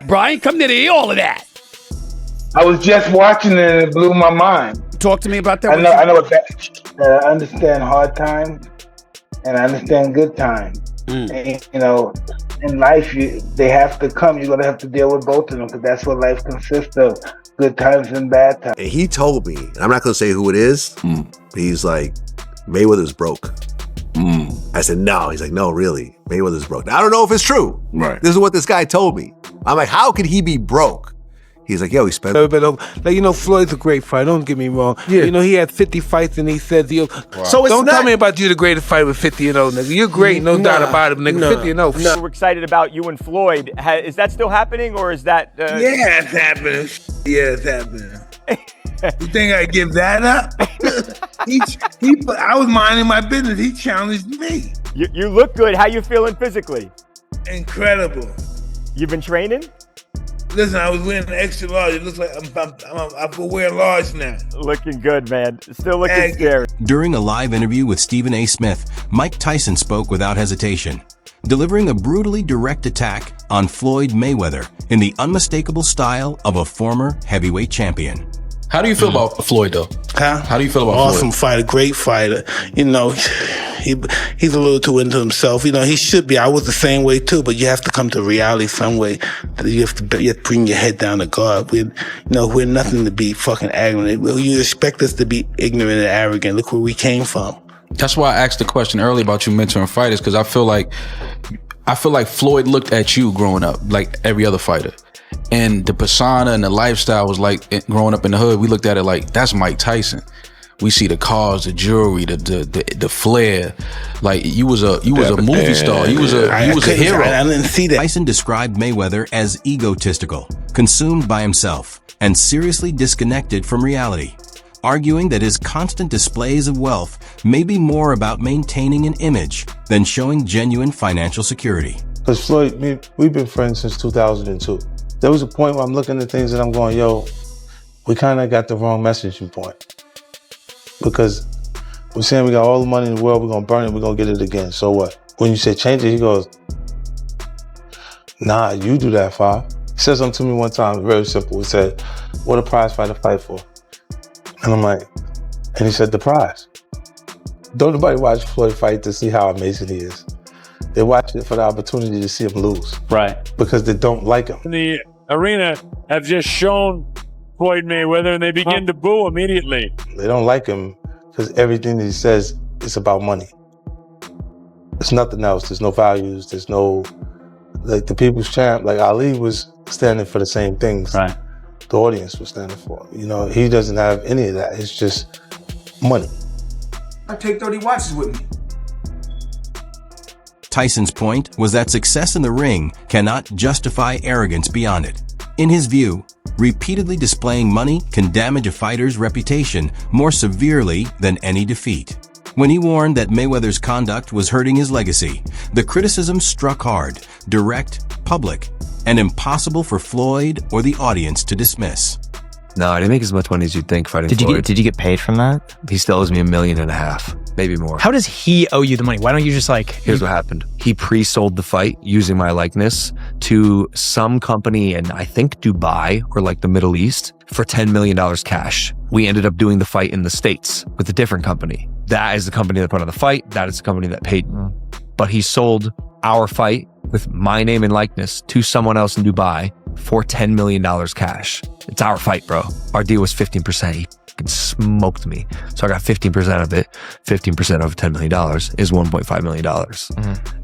Brian, come to hear all of that. I was just watching it and it blew my mind. Talk to me about that. I know what that. I understand hard times and I understand good times. And, you know, in life, they have to come. You're going to have to deal with both of them because that's what life consists of. Good times and bad times. And he told me, and I'm not going to say who it is, but he's like, Mayweather's broke. I said, no. He's like, no, really. Mayweather's broke. Now, I don't know if it's true. Right. This is what this guy told me. I'm like, how could he be broke? He's like, yo, he spent... Like, you know, Floyd's a great fighter. Don't get me wrong. Yeah. You know, he had 50 fights and he said, wow. So don't tell me about you the greatest fighter with 50 and 0, nigga. You're great, no doubt about it, nigga. 50 and 0. We're excited about you and Floyd. Is that still happening or is that... Yeah, it's happening. Yeah, it's happening. You think I give that up? I was minding my business. He challenged me. You look good. How you feeling physically? Incredible. You've been training? Listen, I was wearing an extra large. It looks like I could wear large now. Looking good, man. Still looking scary. During a live interview with Stephen A. Smith, Mike Tyson spoke without hesitation, delivering a brutally direct attack on Floyd Mayweather in the unmistakable style of a former heavyweight champion. How do you feel about Floyd, though? Huh? How do you feel about Floyd? Awesome fighter, great fighter. You know, he's a little too into himself. You know, he should be. I was the same way too, but you have to come to reality some way. You have to bring your head down to God. We're nothing to be fucking arrogant. You expect us to be ignorant and arrogant. Look where we came from. That's why I asked the question earlier about you mentoring fighters, because I feel like Floyd looked at you growing up like every other fighter. And the persona and the lifestyle was like, growing up in the hood, we looked at it like, that's Mike Tyson. We see the cars, the jewelry, the flair. Like you was a movie star. You was a hero. I didn't see that. Tyson described Mayweather as egotistical, consumed by himself, and seriously disconnected from reality, arguing that his constant displays of wealth may be more about maintaining an image than showing genuine financial security. Because Floyd, we've been friends since 2002. There was a point where I'm looking at things and I'm going, yo, we kind of got the wrong messaging point. Because we're saying we got all the money in the world, we're going to burn it, we're going to get it again. So what? When you say change it, he goes, nah, you do that, Fa. He said something to me one time, very simple. He said, what a prize fighter fight for? And I'm like, and he said, the prize. Don't nobody watch Floyd fight to see how amazing he is. They watch it for the opportunity to see him lose. Right. Because they don't like him. The arena have just shown Floyd Mayweather and they begin to boo immediately. They don't like him because everything that he says is about money. There's nothing else. There's no values. There's no, like the people's champ, like Ali was standing for the same things. Right. The audience was standing for. You know, he doesn't have any of that. It's just money. I take 30 watches with me. Tyson's point was that success in the ring cannot justify arrogance beyond it. In his view, repeatedly displaying money can damage a fighter's reputation more severely than any defeat. When he warned that Mayweather's conduct was hurting his legacy, the criticism struck hard, direct, public, and impossible for Floyd or the audience to dismiss. No, I didn't make as much money as you'd think fighting Floyd. Did you get paid from that? He still owes me $1.5 million, maybe more. How does he owe you the money? Why don't you just like... Here's what happened. He pre-sold the fight using my likeness to some company in, I think, Dubai or like the Middle East for $10 million cash. We ended up doing the fight in the States with a different company. That is the company that put on the fight. That is the company that paid me. But he sold our fight with my name and likeness to someone else in Dubai for $10 million cash. It's our fight, bro. Our deal was 15%. He fucking smoked me. So I got 15% of it. 15% of $10 million is $1.5 million.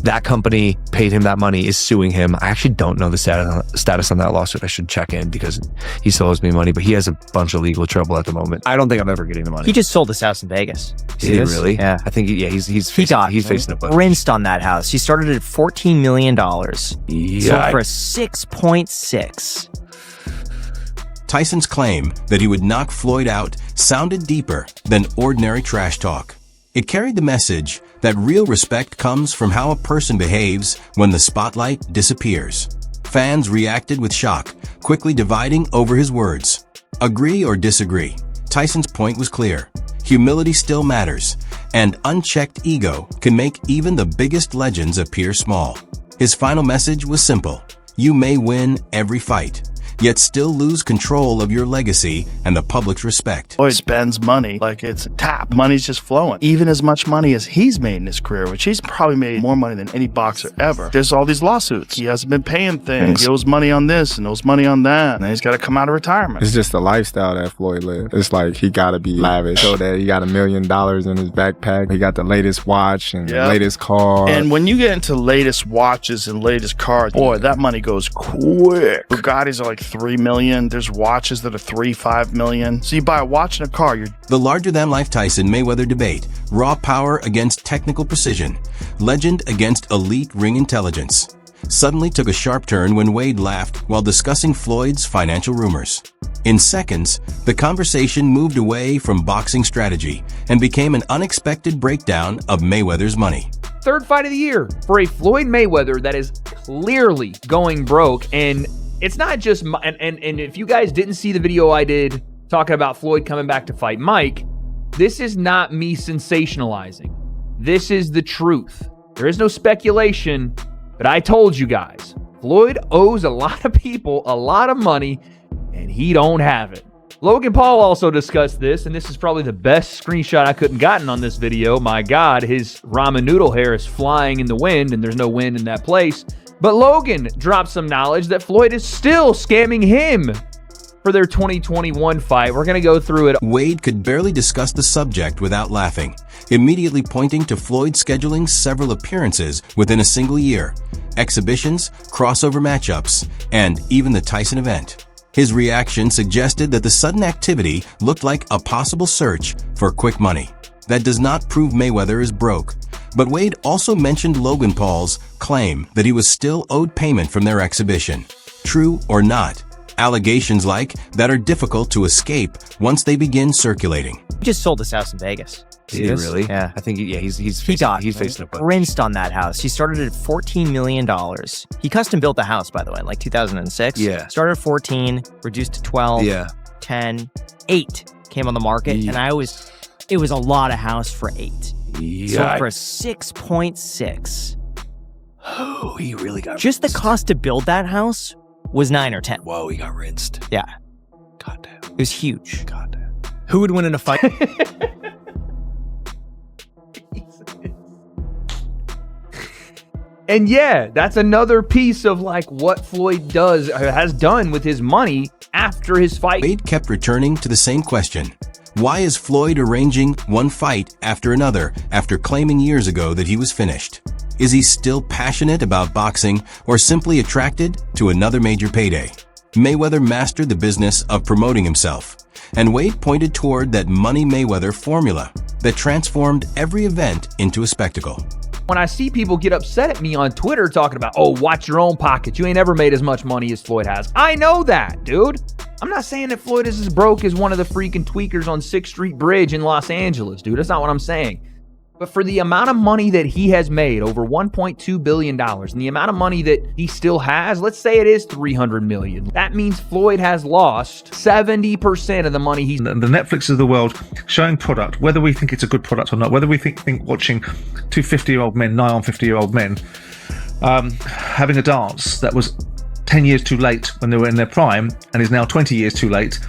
That company paid him that money, is suing him. I actually don't know the status on that lawsuit. I should check in because he still owes me money, but he has a bunch of legal trouble at the moment. I don't think I'm ever getting the money. He just sold his house in Vegas. Did he really? Yeah. I think, he's facing a bunch. Rinsed on that house. He started at $14 million. Yeah. Sold for 6.6. Tyson's claim that he would knock Floyd out sounded deeper than ordinary trash talk. It carried the message that real respect comes from how a person behaves when the spotlight disappears. Fans reacted with shock, quickly dividing over his words. Agree or disagree, Tyson's point was clear. Humility still matters, and unchecked ego can make even the biggest legends appear small. His final message was simple. You may win every fight, yet still lose control of your legacy and the public's respect. Floyd spends money like it's a tap. Money's just flowing. Even as much money as he's made in his career, which he's probably made more money than any boxer ever. There's all these lawsuits. He hasn't been paying things. He owes money on this and owes money on that. And then he's got to come out of retirement. It's just the lifestyle that Floyd lives. It's like he got to be lavish. So that he got $1 million in his backpack. He got the latest watch and the latest car. And when you get into latest watches and latest cars, boy, that money goes quick. Bugattis are like $3 million. There's watches that are $3-5 million. So you buy a watch and a car. The larger-than-life Tyson-Mayweather debate, raw power against technical precision, legend against elite ring intelligence, suddenly took a sharp turn when Wade laughed while discussing Floyd's financial rumors. In seconds, the conversation moved away from boxing strategy and became an unexpected breakdown of Mayweather's money. Third fight of the year for a Floyd Mayweather that is clearly going broke. And it's not just, and if you guys didn't see the video I did talking about Floyd coming back to fight Mike, this is not me sensationalizing. This is the truth. There is no speculation, but I told you guys, Floyd owes a lot of people a lot of money, and he don't have it. Logan Paul also discussed this, and this is probably the best screenshot I couldn't gotten on this video. My God, his ramen noodle hair is flying in the wind, and there's no wind in that place. But Logan dropped some knowledge that Floyd is still scamming him for their 2021 fight. We're going to go through it. Wade could barely discuss the subject without laughing, immediately pointing to Floyd scheduling several appearances within a single year, exhibitions, crossover matchups, and even the Tyson event. His reaction suggested that the sudden activity looked like a possible search for quick money. That does not prove Mayweather is broke, but Wade also mentioned Logan Paul's claim that he was still owed payment from their exhibition. True or not, allegations like that are difficult to escape once they begin circulating. He just sold his house in Vegas. Did he really? Yeah. I think he's facing a rinsed on that house. He started at $14 million. He custom built the house, by the way, like 2006. Yeah. Started at 14, reduced to 12, 10, 8 came on the market, and it was a lot of house for 8. So for 6.6. Oh, he really got just rinsed. The cost to build that house was 9 or 10. Whoa, he got rinsed. Yeah. Goddamn. It was huge. Goddamn. Who would win in a fight? And yeah, that's another piece of like what Floyd has done with his money after his fight. Wade kept returning to the same question. Why is Floyd arranging one fight after another after claiming years ago that he was finished? Is he still passionate about boxing or simply attracted to another major payday? Mayweather mastered the business of promoting himself, and Wade pointed toward that Money Mayweather formula that transformed every event into a spectacle. When I see people get upset at me on Twitter talking about, oh, watch your own pocket. You ain't ever made as much money as Floyd has. I know that, dude. I'm not saying that Floyd is as broke as one of the freaking tweakers on 6th Street Bridge in Los Angeles, dude. That's not what I'm saying. But for the amount of money that he has made, over $1.2 billion, and the amount of money that he still has, let's say it is $300 million. That means Floyd has lost 70% of the money he's... The Netflix of the world showing product, whether we think it's a good product or not, whether we think watching two 50-year-old men, nigh on 50-year-old men, having a dance that was 10 years too late when they were in their prime and is now 20 years too late.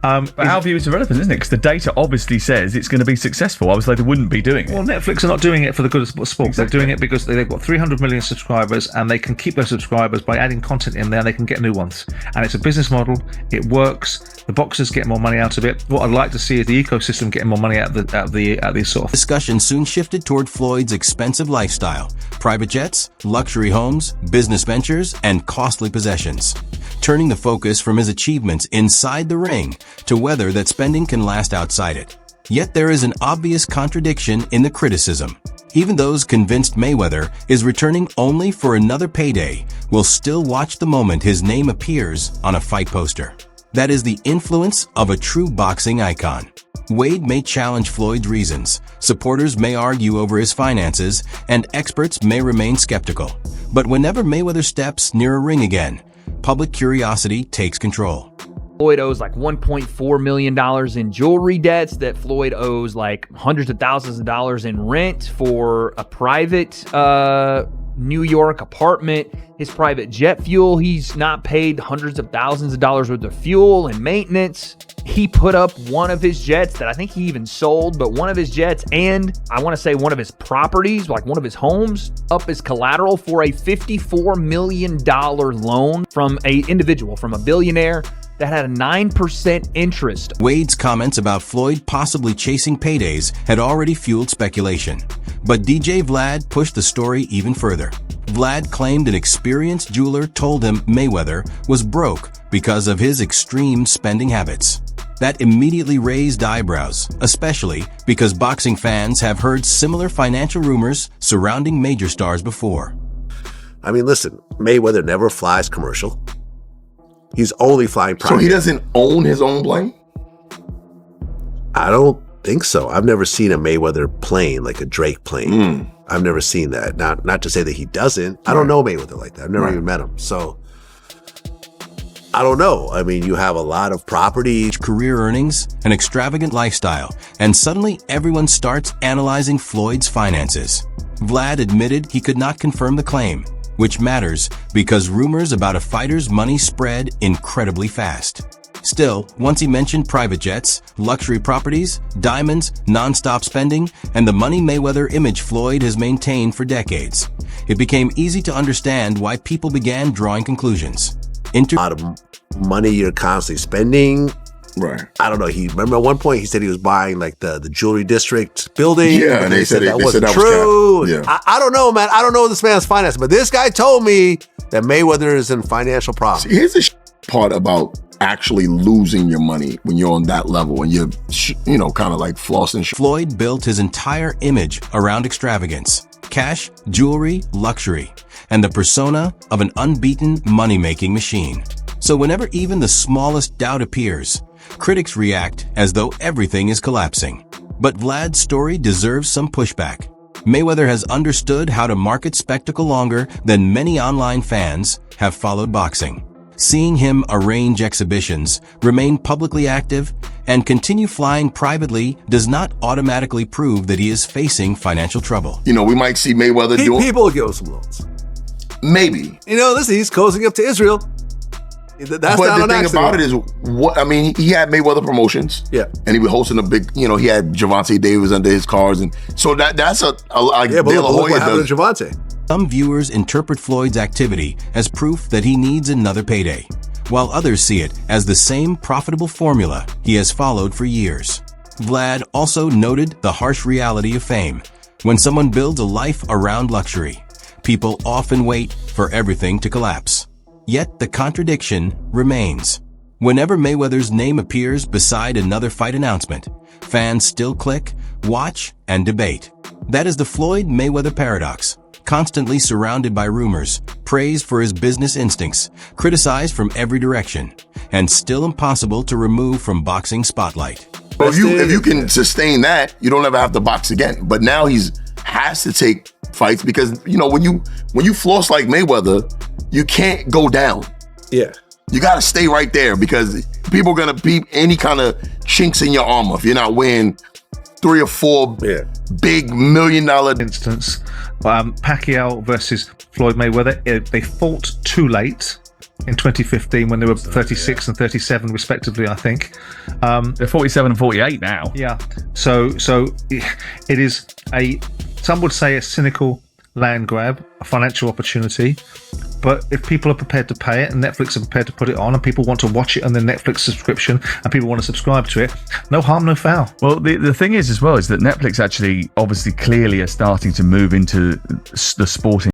But our view is irrelevant, isn't it? Because the data obviously says it's going to be successful. Obviously, they wouldn't be doing it. Well, Netflix are not doing it for the good of sport. Exactly. They're doing it because they've got 300 million subscribers and they can keep those subscribers by adding content in there. They can get new ones. And it's a business model. It works. The boxers get more money out of it. What I'd like to see is the ecosystem getting more money out of these sort of... Discussion soon shifted toward Floyd's expensive lifestyle, private jets, luxury homes, business ventures, and costly possessions, turning the focus from his achievements inside the ring to whether that spending can last outside it. Yet there is an obvious contradiction in the criticism. Even those convinced Mayweather is returning only for another payday will still watch the moment his name appears on a fight poster. That is the influence of a true boxing icon. Wade may challenge Floyd's reasons, supporters may argue over his finances, and experts may remain skeptical. But whenever Mayweather steps near a ring again, public curiosity takes control. Floyd owes like $1.4 million in jewelry debts, that Floyd owes like hundreds of thousands of dollars in rent for a private New York apartment, his private jet fuel. He's not paid hundreds of thousands of dollars worth of fuel and maintenance. He put up one of his jets that I think he even sold, but one of his jets and I want to say one of his properties, like one of his homes, up as collateral for a $54 million loan from an individual, from a billionaire that had a 9% interest. Wade's comments about Floyd possibly chasing paydays had already fueled speculation. But DJ Vlad pushed the story even further. Vlad claimed an experienced jeweler told him Mayweather was broke because of his extreme spending habits. That immediately raised eyebrows, especially because boxing fans have heard similar financial rumors surrounding major stars before. I mean, listen, Mayweather never flies commercial. He's only flying private. So he doesn't own his own plane? I don't think so. I've never seen a Mayweather plane, like a Drake plane. I've never seen that. Not to say that he doesn't. I don't know Mayweather like that. I've never even met him. So I don't know. I mean, you have a lot of property. Career earnings, an extravagant lifestyle, and suddenly everyone starts analyzing Floyd's finances. Vlad admitted he could not confirm the claim, which matters because rumors about a fighter's money spread incredibly fast. Still, once he mentioned private jets, luxury properties, diamonds, non-stop spending, and the money Mayweather image Floyd has maintained for decades, it became easy to understand why people began drawing conclusions. A lot of money you're constantly spending. Right. I don't know. Remember at one point he said he was buying like the jewelry district building. Yeah, and they said that wasn't was true. Yeah. I don't know, man. I don't know this man's finance, but this guy told me that Mayweather is in financial problems. See, here's the part about actually losing your money when you're on that level and you're, kind of like flossing. Floyd built his entire image around extravagance, cash, jewelry, luxury, and the persona of an unbeaten money-making machine. So whenever even the smallest doubt appears, critics react as though everything is collapsing. But Vlad's story deserves some pushback. Mayweather has understood how to market spectacle longer than many online fans have followed boxing. Seeing him arrange exhibitions, remain publicly active, and continue flying privately does not automatically prove that he is facing financial trouble. We might see Mayweather doing... People will give us some loans. Maybe. Listen, he's cozying up to Israel. That's but not the thing about it is, he had Mayweather Promotions. Yeah. And he was hosting a big, he had Gervonta Davis under his cars. And so that's a yeah, but look what happened to Gervonta. Some viewers interpret Floyd's activity as proof that he needs another payday, while others see it as the same profitable formula he has followed for years. Vlad also noted the harsh reality of fame. When someone builds a life around luxury, people often wait for everything to collapse. Yet the contradiction remains. Whenever Mayweather's name appears beside another fight announcement, fans still click, watch, and debate. That is the Floyd Mayweather paradox, constantly surrounded by rumors, praised for his business instincts, criticized from every direction, and still impossible to remove from boxing spotlight. Well, if you can sustain that, you don't ever have to box again. But now has to take fights because, when you floss like Mayweather, you can't go down. Yeah. You got to stay right there because people are going to peep any kind of chinks in your armor if you're not winning 3 or 4 big $1 million instance. Pacquiao versus Floyd Mayweather, they fought too late in 2015 when they were 36 and 37 respectively, I think. They're 47 and 48 now. Yeah. So it is some would say a cynical land grab, a financial opportunity. But if people are prepared to pay it and Netflix are prepared to put it on and people want to watch it on their Netflix subscription and people want to subscribe to it, no harm, no foul. Well, the thing is as well is that Netflix actually obviously clearly are starting to move into the sporting